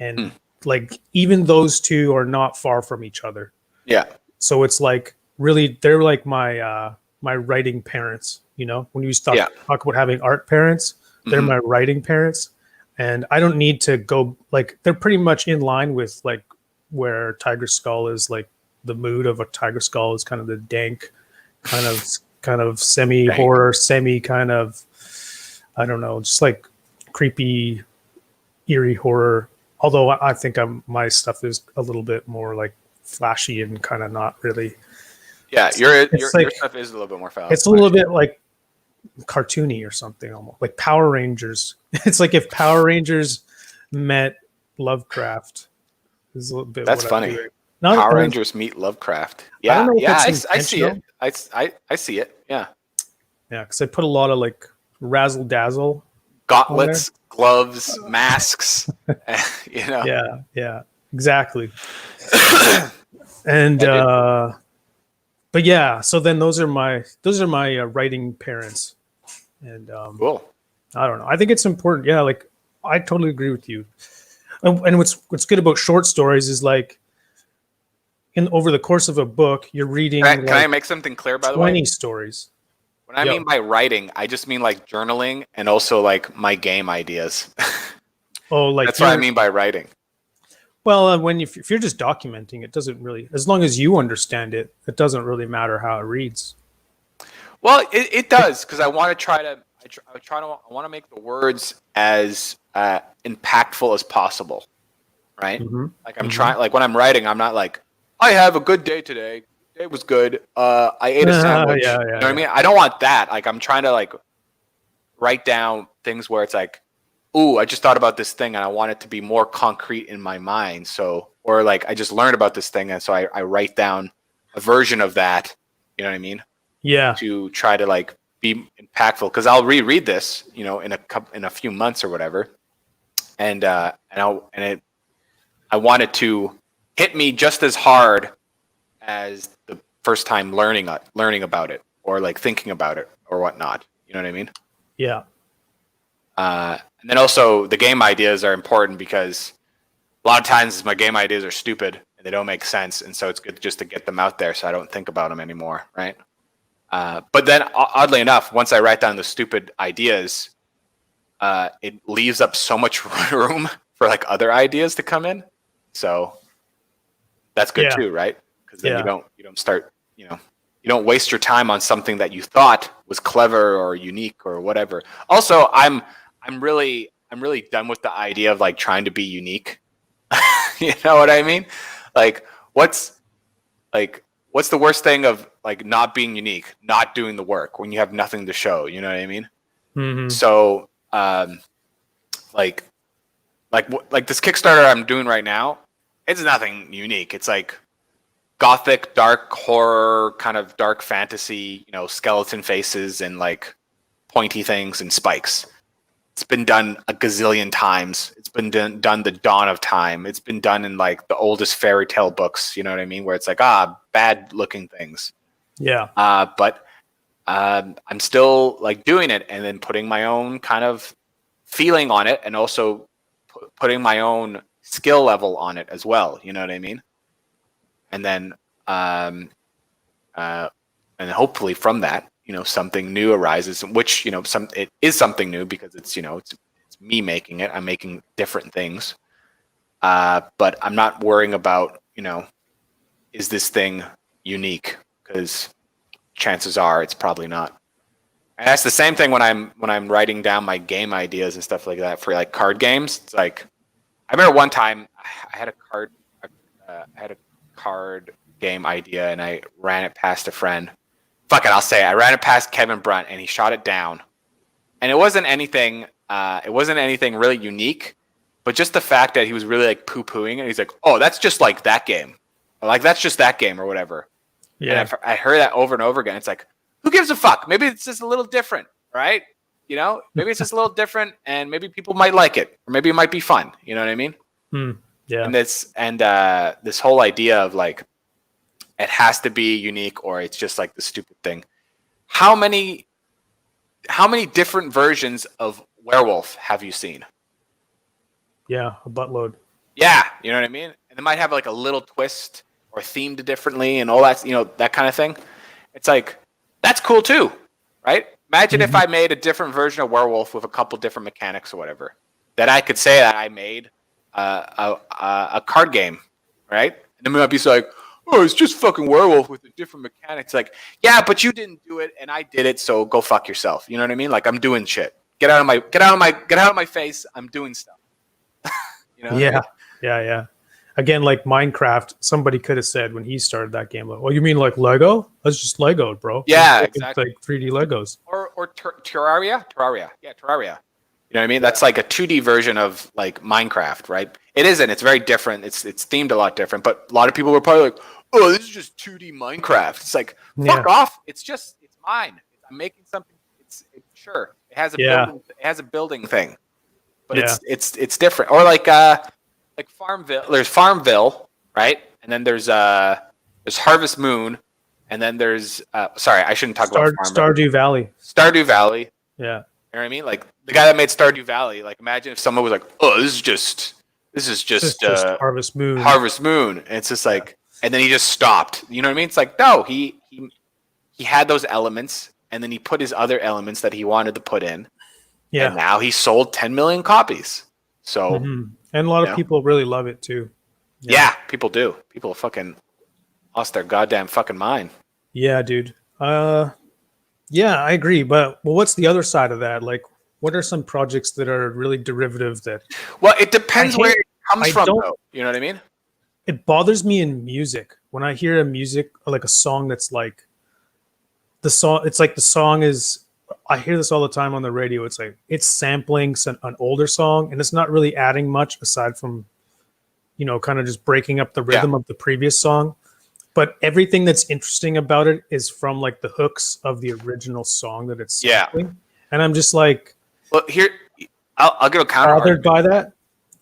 and like even those two are not far from each other. Yeah. So it's like really they're like my writing parents, when you talk about having art parents, they're my writing parents. And I don't need to go they're pretty much in line with like where Tiger Skull is. Like the mood of a Tiger Skull is kind of the dank, kind of semi horror, semi kind of, I don't know, just like creepy, eerie horror. Although I think my stuff is a little bit more like flashy and kind of not really. Yeah, your stuff is a little bit more flashy. It's a little bit like cartoony or something, almost like Power Rangers. It's like if Power Rangers met Lovecraft. Is a little bit. That's funny. Power Rangers meet Lovecraft. Yeah, I see it. I see it. Yeah. Yeah, because I put a lot of like razzle dazzle. Gauntlets, gloves, masks. Yeah, exactly. And but yeah, so then those are my writing parents, and Cool. I don't know. I think it's important. Yeah, like I totally agree with you. And what's good about short stories is like in over the course of a book, you're reading Can I make something clear, by the way? 20 stories. When I mean by writing, I just mean like journaling and also like my game ideas. Oh, like that's what I mean by writing. Well, if you're just documenting, it doesn't really, as long as you understand it, it doesn't really matter how it reads. Well, it does, because I want to I want to make the words as impactful as possible, right? Mm-hmm. Like I'm trying, like when I'm writing, I'm not like, I have a good day today. It was good. I ate a sandwich. You know what I mean? I don't want that. Like I'm trying to like write down things where it's like, ooh, I just thought about this thing and I want it to be more concrete in my mind. So, or like I just learned about this thing and so I write down a version of that. You know what I mean? Yeah. To try to like be impactful, because I'll reread this, you know, in a few months or whatever, and I want it to hit me just as hard as the first time learning about it or like thinking about it or whatnot. You know what I mean? Yeah. And then also the game ideas are important, because a lot of times my game ideas are stupid and they don't make sense, and so it's good just to get them out there so I don't think about them anymore, right? But then, oddly enough, once I write down the stupid ideas, it leaves up so much room for like other ideas to come in. So that's good too, right? Because then you don't start, you don't waste your time on something that you thought was clever or unique or whatever. Also, I'm really done with the idea of like trying to be unique. You know what I mean? Like what's the worst thing of like not being unique, not doing the work when you have nothing to show? You know what I mean? Mm-hmm. So, like this Kickstarter I'm doing right now, it's nothing unique. It's like gothic, dark horror, kind of dark fantasy, you know, skeleton faces and like pointy things and spikes. It's been done a gazillion times. It's been done the dawn of time. It's been done in like the oldest fairy tale books, you know what I mean? Where it's like, bad looking things. Yeah. But I'm still like doing it and then putting my own kind of feeling on it, and also putting my own skill level on it as well. You know what I mean? And then, and hopefully from that, you know, something new arises, which, you know, it is something new because it's, you know, it's me making it. I'm making different things. But I'm not worrying about, you know, is this thing unique? Because chances are it's probably not. And that's the same thing when I'm writing down my game ideas and stuff like that for like card games. It's like, I remember one time I had a card game idea and I ran it past a friend. Fuck it, I'll say it. I ran it past Kevin Brunt and he shot it down. And it wasn't anything really unique, but just the fact that he was really like poo-pooing it. He's like, oh, that's just like that game. Or like, that's just that game or whatever. Yeah. And I heard that over and over again. It's like, who gives a fuck? Maybe it's just a little different, right? You know, maybe it's just a little different and maybe people might like it, or maybe it might be fun. You know what I mean? Yeah. And this whole idea of like, it has to be unique or it's just like the stupid thing. How many different versions of werewolf have you seen? Yeah, a buttload. Yeah, you know what I mean? And it might have like a little twist or themed differently and all that, you know, that kind of thing. It's like, that's cool too, right? Imagine if I made a different version of werewolf with a couple different mechanics or whatever, that I could say that I made a card game, right? And then might be so like, oh, it's just fucking werewolf with a different mechanics. Like, yeah, but you didn't do it and I did it, so go fuck yourself. You know what I mean? Like, I'm doing shit. Get out of my face. I'm doing stuff. You know? Yeah. Yeah. Again, like Minecraft, somebody could have said when he started that game, like, "Oh, you mean like Lego? That's just Lego, bro." Yeah, it's exactly. like 3D Legos. Or Terraria. Yeah, Terraria. You know what I mean? That's like a 2D version of like Minecraft, right? It isn't. It's very different. It's themed a lot different. But a lot of people were probably like, "Oh, this is just 2D Minecraft." It's like, fuck off. It's mine. I'm making something sure it has a Yeah. building, it has a building thing, but Yeah. it's different. Or like Farmville. There's Farmville, right? And then there's Harvest Moon, and then there's sorry, I shouldn't talk about Farmville. Stardew Valley. Stardew Valley. Yeah. You know what I mean? Like the guy that made Stardew Valley. Like imagine if someone was like, "Oh, this is just Harvest Moon." Harvest Moon." And it's just like, and then he just stopped. You know what I mean? It's like, no, he had those elements, and then he put his other elements that he wanted to put in. Yeah. And now he sold 10 million copies. So, and a lot of people really love it too. Yeah, people do. People fucking lost their goddamn fucking mind. Yeah, dude. Yeah, I agree. But what's the other side of that? Like, what are some projects that are really derivative that? Well, it depends where it comes from, though. You know what I mean? It bothers me in music when I hear a music like a song that's like the song. It's like the song is. I hear this all the time on the radio. It's like it's sampling an older song, and it's not really adding much aside from, kind of just breaking up the rhythm of the previous song. But everything that's interesting about it is from like the hooks of the original song that it's sampling. And I'm just like, well, here I'll give a counter. Bothered by that?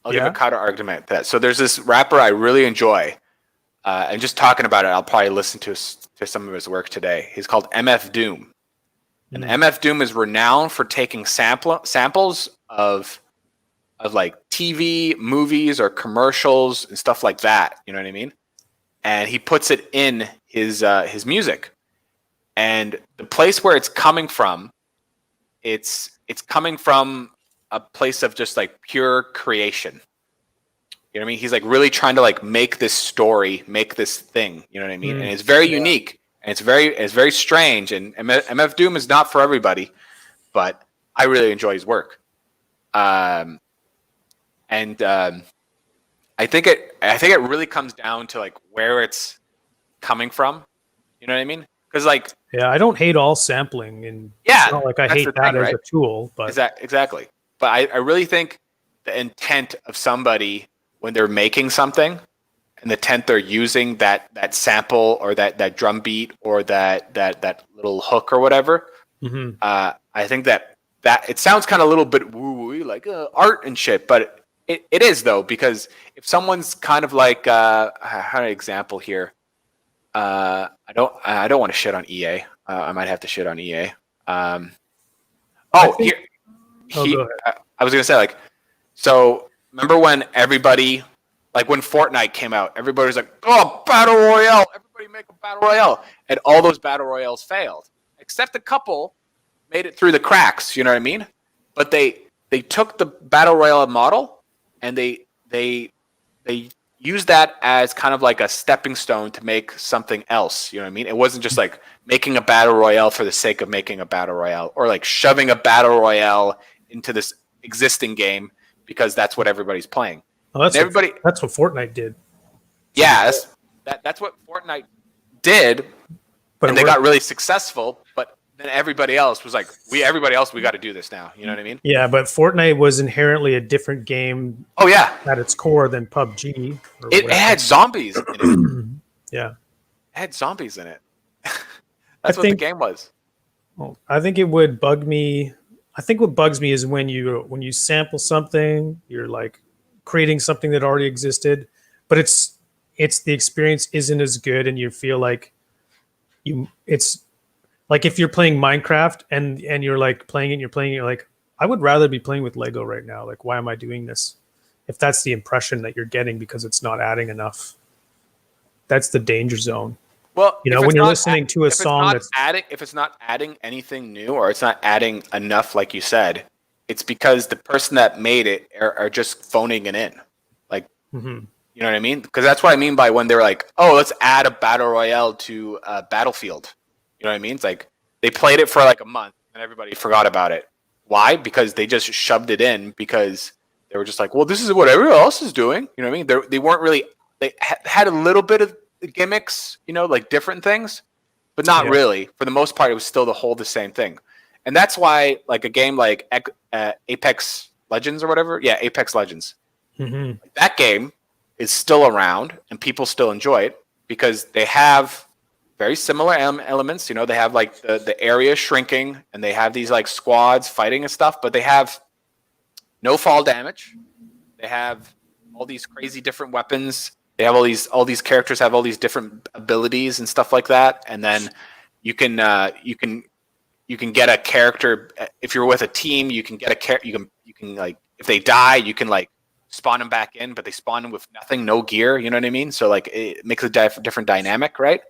I'll give a counter argument to that. So there's this rapper I really enjoy, and just talking about it, I'll probably listen to some of his work today. He's called MF Doom, and MF Doom is renowned for taking samples of like TV, movies, or commercials and stuff like that. You know what I mean? And he puts it in his music, and the place where it's coming from, it's coming from a place of just like pure creation. You know what I mean? He's like really trying to like make this story, make this thing. You know what I mean? And it's very unique, and it's very strange. And MF Doom is not for everybody, but I really enjoy his work. I think it really comes down to like where it's coming from. You know what I mean? Because like I don't hate all sampling, and it's not like I hate that as a tool, but exactly. But I really think the intent of somebody when they're making something, and the intent they're using that sample or that drum beat or that little hook or whatever. I think that it sounds kind of a little bit woo-woo, like art and shit, but it is though, because if someone's kind of like I had an example here. I don't want to shit on EA. I might have to shit on EA. I was gonna say like, so remember when everybody, like when Fortnite came out, everybody was like, oh, battle royale, everybody make a battle royale, and all those battle royales failed, except a couple made it through the cracks. You know what I mean? But they took the battle royale model and they use that as kind of like a stepping stone to make something else. You know what I mean? It wasn't just like making a battle royale for the sake of making a battle royale, or like shoving a battle royale into this existing game because that's what everybody's playing. Well, that's what Fortnite did. Yeah, that's what Fortnite did, and they got really successful. But then everybody else was like, we got to do this now. You know what I mean? Yeah, but Fortnite was inherently a different game. Oh yeah, at its core than PUBG. It had zombies in it. Yeah, it had zombies in it. That's what the game was. Well, I think it would bug me. I think what bugs me is when you sample something, you're like creating something that already existed, but it's the experience isn't as good, and you feel like it's like if you're playing Minecraft and you're like playing it, you're like, I would rather be playing with Lego right now. Like, why am I doing this? If that's the impression that you're getting because it's not adding enough, that's the danger zone. Well, when you're listening to a song if it's not adding anything new, or it's not adding enough, like you said, it's because the person that made it are just phoning it in. Like, you know what I mean? Because that's what I mean by when they're like, oh, let's add a battle royale to Battlefield. You know what I mean? It's like they played it for like a month and everybody forgot about it. Why? Because they just shoved it in because they were just like, well, this is what everyone else is doing. You know what I mean? They weren't really. They had a little bit of gimmicks, like different things, but not really. For the most part, it was still the same thing. And that's why, like a game like Apex Legends or whatever, Apex Legends, that game is still around and people still enjoy it because they have very similar elements. You know, they have like the area shrinking, and they have these like squads fighting and stuff, but they have no fall damage. They have all these crazy different weapons. They have all these characters have all these different abilities and stuff like that. And then you can get a character if you're with a team. You can get a character. You can like if they die, you can like spawn them back in, but they spawn them with nothing, no gear. You know what I mean? So like it makes a different dynamic, right?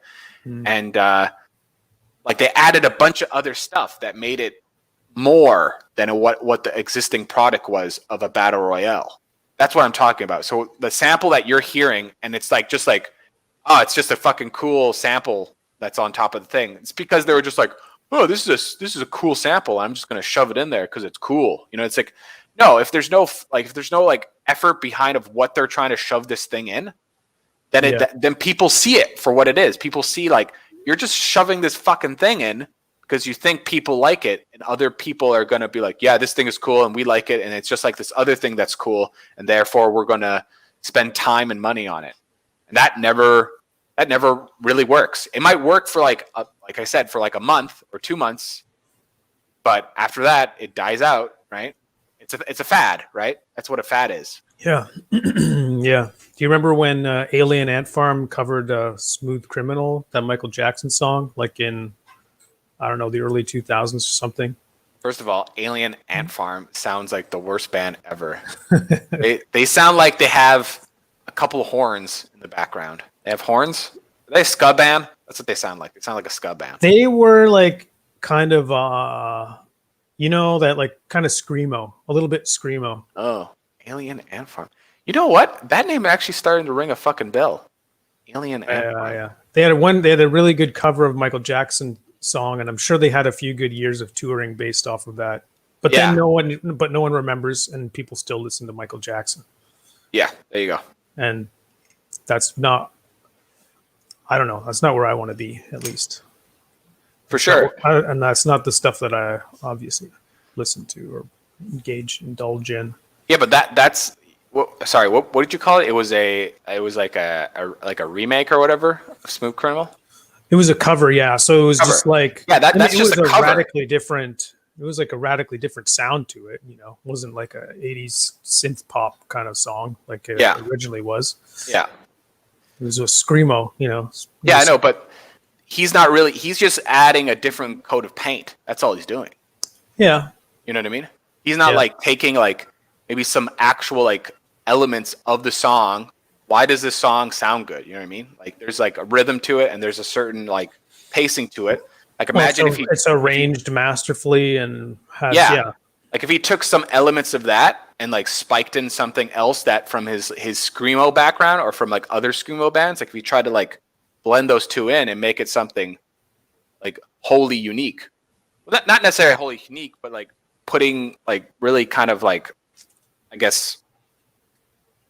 And like they added a bunch of other stuff that made it more than what the existing product was of a battle royale. That's what I'm talking about. So the sample that you're hearing, and it's like just like, oh, it's just a fucking cool sample that's on top of the thing. It's because they were just like, oh, this is a cool sample. I'm just gonna shove it in there because it's cool. You know, it's like, no, if there's no like effort behind of what they're trying to shove this thing in, then then people see it for what it is. People see like you're just shoving this fucking thing in because you think people like it, and other people are going to be like, yeah, this thing is cool and we like it, and it's just like this other thing that's cool, and therefore we're going to spend time and money on it. And that never really works. It might work for like I said, for like a month or 2 months, but after that it dies out, right? It's a fad, right? That's what a fad is. Yeah. Yeah. Do you remember when Alien Ant Farm covered Smooth Criminal, that Michael Jackson song, like in, I don't know, the early 2000s or something? First of all, Alien Ant Farm sounds like the worst band ever. they sound like they have a couple of horns in the background. They have horns? Are they a ska band? That's what they sound like. They sound like a ska band. They were like kind of, you know, that like kind of screamo, a little bit screamo. Oh, Alien Ant Farm. You know what? That name actually starting to ring a fucking bell. Alien Ant Farm. Yeah. They had a really good cover of Michael Jackson song, and I'm sure they had a few good years of touring based off of that. But then no one remembers, and people still listen to Michael Jackson. Yeah, there you go. And that's not, I don't know, that's not where I want to be, at least. For sure. And that's not the stuff that I obviously listen to or indulge in. Yeah, but that's sorry, what did you call it? It was like a remake or whatever of Smooth Criminal. It was a cover, yeah. So it was just like that's just a cover. Radically different. It was like a radically different sound to it. You know, it wasn't like a '80s synth pop kind of song like it originally was. Yeah, it was a screamo. You know. Yeah, I know, but he's not really. He's just adding a different coat of paint. That's all he's doing. Yeah. You know what I mean? He's not like taking like maybe some actual like elements of the song. Why does this song sound good? You know what I mean? Like there's like a rhythm to it, and there's a certain like pacing to it. Like imagine if it's arranged masterfully and has, like if he took some elements of that and like spiked in something else that from his screamo background or from like other screamo bands, like if he tried to like blend those two in and make it something like wholly unique. Well, not necessarily wholly unique, but like putting like really kind of like, I guess,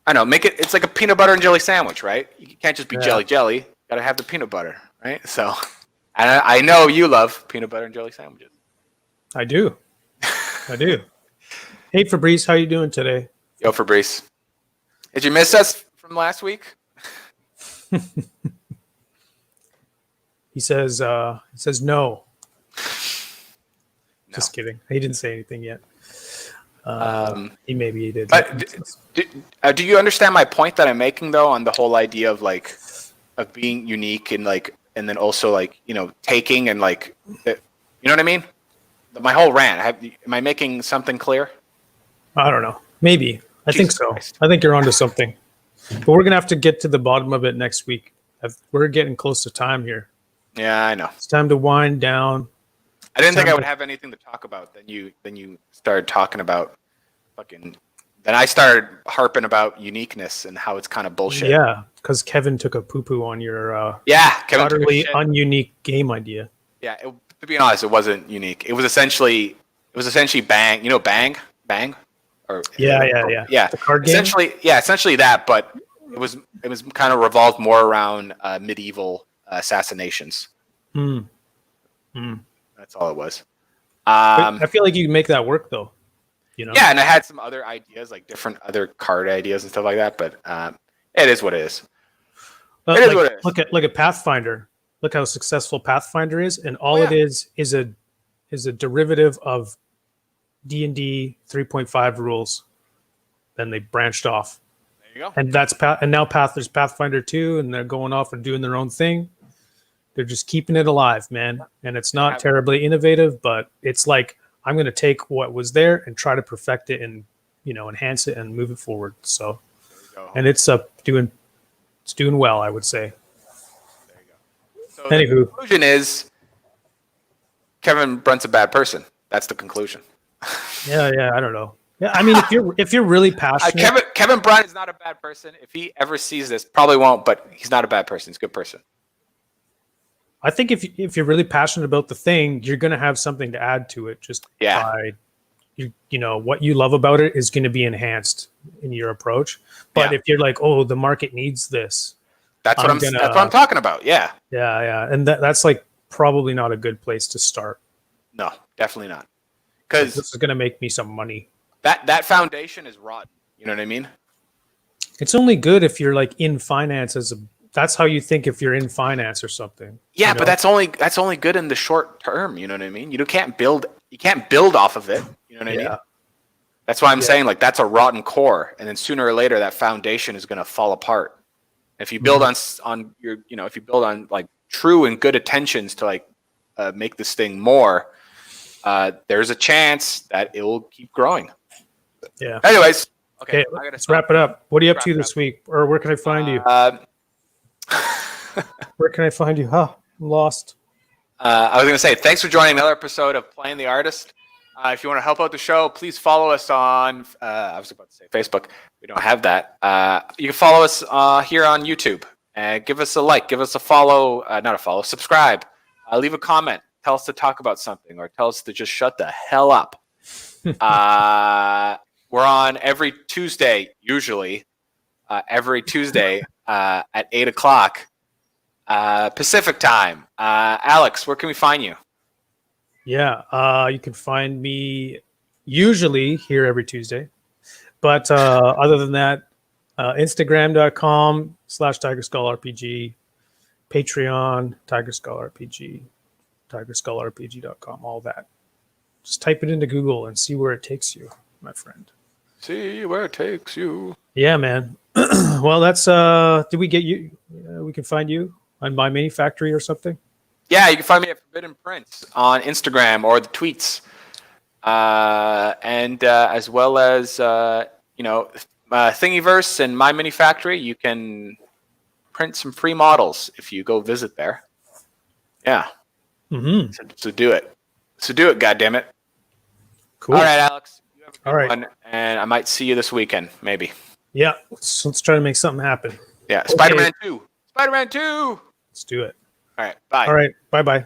I don't know, make it, it's like a peanut butter and jelly sandwich, right? You can't just be jelly. Got to have the peanut butter, right? So, and I know you love peanut butter and jelly sandwiches. I do. Hey, Fabrice, how you doing today? Yo, Fabrice. Did you miss us from last week? He says no. Just kidding. He didn't say anything yet. He did. But do you understand my point that I'm making though on the whole idea of like of being unique and like and then also like you know taking and like you know what I mean? My whole rant. Am I making something clear? I don't know. Maybe. I think so. Christ. I think you're onto something. But we're gonna have to get to the bottom of it next week. We're getting close to time here. Yeah, I know. It's time to wind down. I didn't think I would have anything to talk about. Then you started talking about fucking. Then I started harping about uniqueness and how it's kind of bullshit. Yeah, because Kevin took a poo-poo on your Kevin utterly ununique game idea. Yeah, to be honest, it wasn't unique. It was essentially Bang. You know Bang? Or yeah. The card game. Essentially that, but it was kind of revolved more around medieval assassinations. That's all it was. I feel like you can make that work though. You know? Yeah, and I had some other ideas, like different other card ideas and stuff like that. But it is what it is. It is what it is. Look at Pathfinder. look how successful Pathfinder is, and all yeah. it is a derivative of D&D 3.5 rules. Then they branched off. There you go. And now there's Pathfinder 2, and they're going off and doing their own thing. They're just keeping it alive, man. And it's not terribly innovative, but it's like, I'm going to take what was there and try to perfect it and, enhance it and move it forward. So, and it's doing well, I would say. There you go. So Anywho, the conclusion is Kevin Brunt's a bad person. That's the conclusion. Yeah, I don't know. Yeah, I mean, if you're really passionate, Kevin Brunt is not a bad person. If he ever sees this, probably won't. But he's not a bad person. He's a good person. I think if you're really passionate about the thing, you're going to have something to add to it. Just by what you love about it is going to be enhanced in your approach. But if you're like, oh, the market needs this, that's what I'm talking about. Yeah, and that's like probably not a good place to start. No, definitely not. Because this is going to make me some money. That foundation is rotten. You know what I mean? It's only good if you're like in finance that's how you think if you're in finance or something. Yeah, but that's only good in the short term. You know what I mean? You can't build off of it. You know what I mean? That's why I'm saying like that's a rotten core, and then sooner or later that foundation is going to fall apart. If you build on your if you build on like true and good intentions to like make this thing more, there's a chance that it will keep growing. Yeah. Anyways, okay, let's wrap it up. What are you up to this week, or where can I find you? Where can I find you? I'm lost. I was going to say, thanks for joining another episode of Playing the Artist. If you want to help out the show, please follow us on, I was about to say Facebook. We don't have that. You can follow us here on YouTube. And give us a like, give us a follow, not a follow, subscribe. Leave a comment. Tell us to talk about something or tell us to just shut the hell up. We're on every Tuesday, usually. Every Tuesday at 8 o'clock Pacific time. Alex, where can we find you? Yeah, you can find me usually here every Tuesday. But other than that, Instagram.com/TigerSkullRPG, Patreon, TigerSkullRPG, TigerSkullRPG.com, all that. Just type it into Google and see where it takes you, my friend. See where it takes you. Yeah, man. Well, that's did we get you? We can find you on My Mini Factory or something. Yeah, you can find me at Forbidden Prince on Instagram or the tweets, and as well as Thingiverse and My Mini Factory. You can print some free models if you go visit there. Yeah. Mm-hmm. So do it. Goddammit. Cool. All right, Alex. You have a good All right. one, and I might see you this weekend, maybe. Yeah. Let's try to make something happen. Yeah. Okay. Spider-Man 2. Spider-Man 2. Let's do it. All right. Bye. All right. Bye-bye.